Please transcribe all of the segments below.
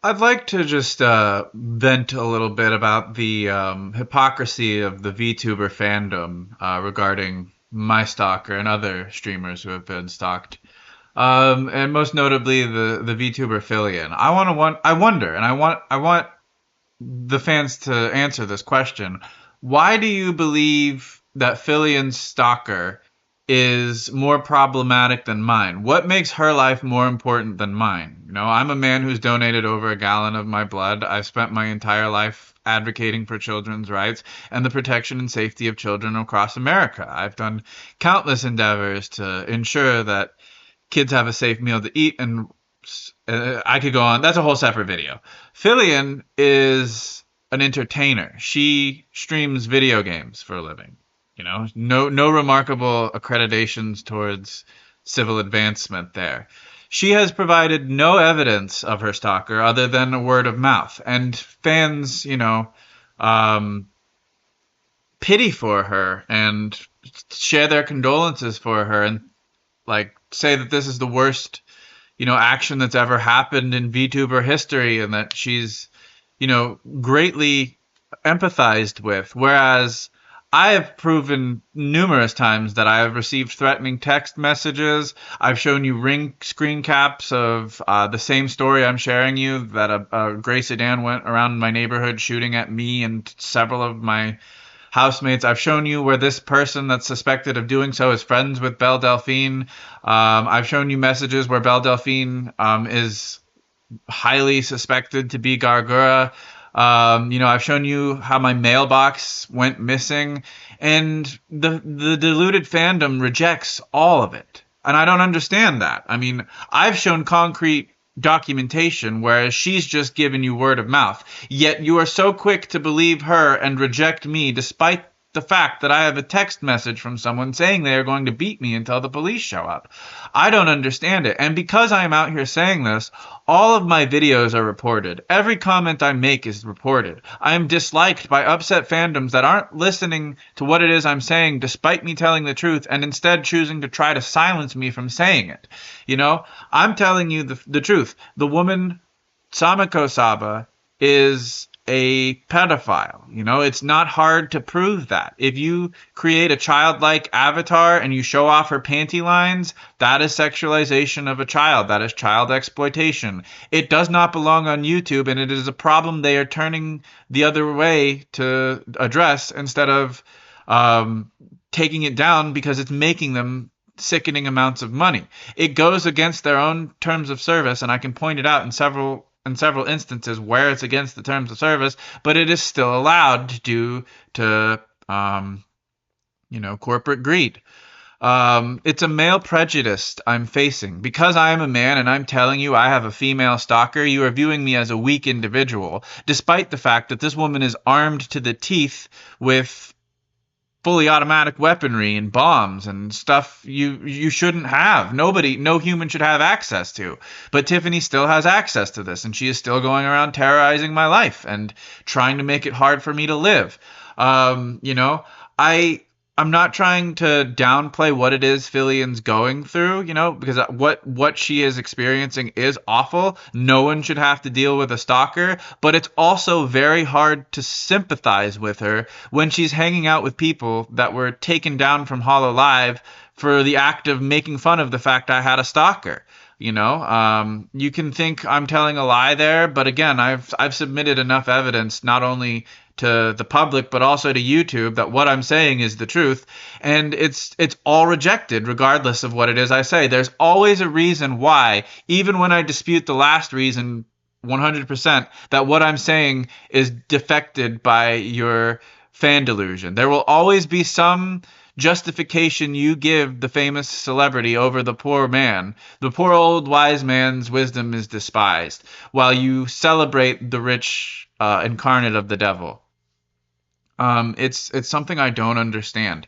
I'd like to just vent a little bit about the hypocrisy of the VTuber fandom regarding my stalker and other streamers who have been stalked, and most notably the VTuber Filian. I wonder, and I want the fans to answer this question. Why do you believe that Filian's stalker is more problematic than mine? What makes her life more important than mine? I'm a man who's donated over a gallon of my blood. I've spent my entire life advocating for children's rights and the protection and safety of children across America. I've done countless endeavors to ensure that kids have a safe meal to eat, and I could go on. That's a whole separate video. Filian is an entertainer. She streams video games for a living. No remarkable accreditations towards civil advancement there. She has provided no evidence of her stalker other than a word of mouth, and fans, um, pity for her and share their condolences for her, and like say that this is the worst, action that's ever happened in VTuber history, and that she's, greatly empathized with. Whereas I have proven numerous times that I have received threatening text messages. I've shown you ring screen caps of the same story I'm sharing you, that a gray sedan went around my neighborhood shooting at me and several of my housemates. I've shown you where this person that's suspected of doing so is friends with Belle Delphine. I've shown you messages where Belle Delphine is highly suspected to be Gargura. I've shown you how my mailbox went missing, and the deluded fandom rejects all of it. And I don't understand that. I mean, I've shown concrete documentation, whereas she's just given you word of mouth. Yet you are so quick to believe her and reject me, despite the fact that I have a text message from someone saying they are going to beat me until the police show up. I don't understand it. And because I am out here saying this, all of my videos are reported. Every comment I make is reported. I am disliked by upset fandoms that aren't listening to what it is I'm saying, despite me telling the truth, and instead choosing to try to silence me from saying it. I'm telling you the truth. The woman, Samiko Saba, is a pedophile. It's not hard to prove that. If you create a childlike avatar and you show off her panty lines, that is sexualization of a child. That is child exploitation. It does not belong on YouTube, and it is a problem they are turning the other way to address, instead of taking it down, because it's making them sickening amounts of money. It goes against their own terms of service, and I can point it out in several instances where it's against the terms of service, but it is still allowed due to corporate greed. It's a male prejudice I'm facing. Because I am a man and I'm telling you I have a female stalker, you are viewing me as a weak individual, despite the fact that this woman is armed to the teeth with fully automatic weaponry and bombs and stuff you shouldn't have. No human should have access to. But Tiffany still has access to this, and she is still going around terrorizing my life and trying to make it hard for me to live. I'm not trying to downplay what it is Filian's going through, because what she is experiencing is awful. No one should have to deal with a stalker, but it's also very hard to sympathize with her when she's hanging out with people that were taken down from HoloLive for the act of making fun of the fact I had a stalker. You can think I'm telling a lie there, but again, I've submitted enough evidence, not only to the public but also to YouTube, that what I'm saying is the truth, and it's all rejected regardless of what it is I say. There's always a reason why, even when I dispute the last reason 100%, that what I'm saying is defected by your fan delusion. There will always be some justification you give the famous celebrity over the poor man. The poor old wise man's wisdom is despised, while you celebrate the rich incarnate of the devil. It's something I don't understand.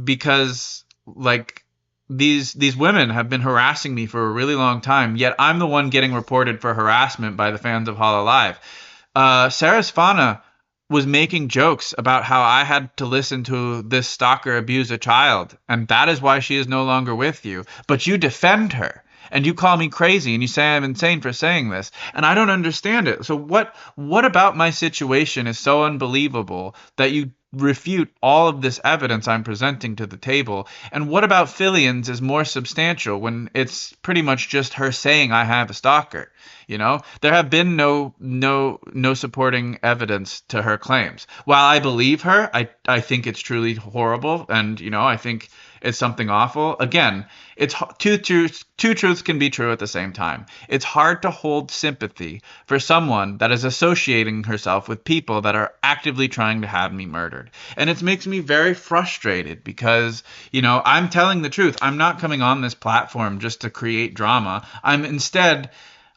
Because like these women have been harassing me for a really long time, yet I'm the one getting reported for harassment by the fans of HoloLive. Sarah Sfana was making jokes about how I had to listen to this stalker abuse a child, and that is why she is no longer with you. But you defend her. and you call me crazy and you say I'm insane for saying this, and I don't understand it. So what about my situation is so unbelievable that you refute all of this evidence I'm presenting to the table? And what about Filian's is more substantial when it's pretty much just her saying I have a stalker? There have been no supporting evidence to her claims. While I believe her, I think it's truly horrible, and I think it's something awful. Again, it's two truths can be true at the same time. It's hard to hold sympathy for someone that is associating herself with people that are actively trying to have me murdered. And it makes me very frustrated because, I'm telling the truth. I'm not coming on this platform just to create drama. I'm instead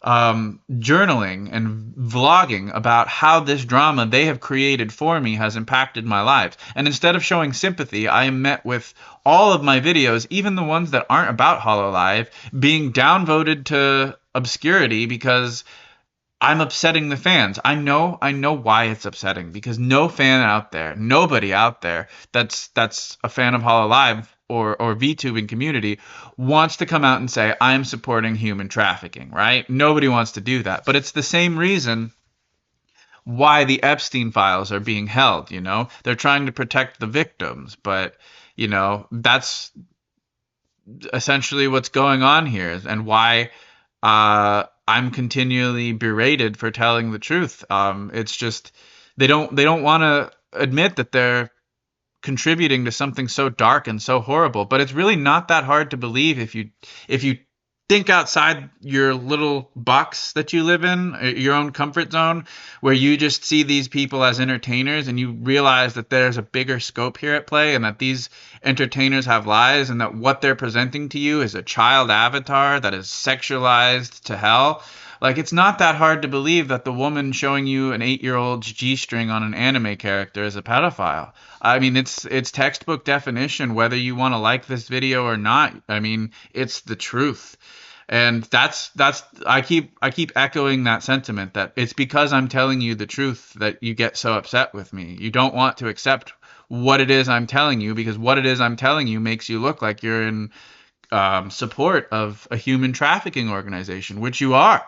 journaling and vlogging about how this drama they have created for me has impacted my life. And instead of showing sympathy, I am met with all of my videos, even the ones that aren't about HoloLive, being downvoted to obscurity because I'm upsetting the fans. I know why it's upsetting, because no fan out there, nobody out there that's a fan of HoloLive or VTubing community wants to come out and say I'm supporting human trafficking, right? Nobody wants to do that. But it's the same reason why the Epstein files are being held, They're trying to protect the victims, but that's essentially what's going on here, and why I'm continually berated for telling the truth. It's just they don't want to admit that they're contributing to something so dark and so horrible. But it's really not that hard to believe if you think outside your little box that you live in, your own comfort zone, where you just see these people as entertainers, and you realize that there's a bigger scope here at play, and that these entertainers have lives, and that what they're presenting to you is a child avatar that is sexualized to hell. Like, it's not that hard to believe that the woman showing you an 8-year-old's G-string on an anime character is a pedophile. I mean, it's textbook definition, whether you want to like this video or not. I mean, it's the truth. And that's I keep echoing that sentiment, that it's because I'm telling you the truth that you get so upset with me. You don't want to accept what it is I'm telling you, because what it is I'm telling you makes you look like you're in support of a human trafficking organization, which you are.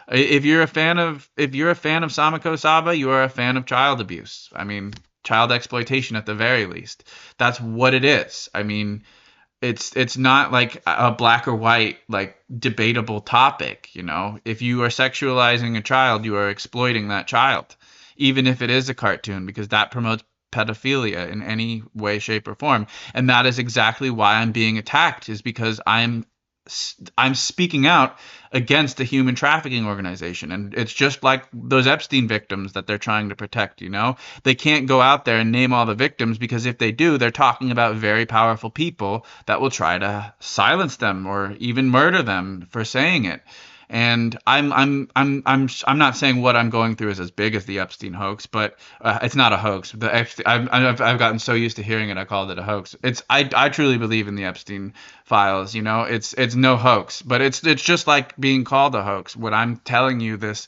If you're a fan of Samako Saba, you are a fan of child abuse. I mean, child exploitation at the very least. That's what it is. I mean, it's not like a black or white, like, debatable topic. If you are sexualizing a child, you are exploiting that child, even if it is a cartoon, because that promotes pedophilia in any way, shape, or form. And that is exactly why I'm being attacked, is because I'm speaking out against a human trafficking organization. And it's just like those Epstein victims that they're trying to protect. They can't go out there and name all the victims, because if they do, they're talking about very powerful people that will try to silence them or even murder them for saying it. And I'm not saying what I'm going through is as big as the Epstein hoax, but it's not a hoax. The Epstein, I've gotten so used to hearing it, I called it a hoax. I truly believe in the Epstein files. It's no hoax, but it's just like being called a hoax. When I'm telling you this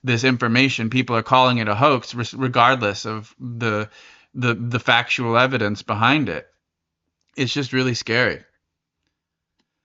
information, people are calling it a hoax, regardless of the factual evidence behind it. It's just really scary.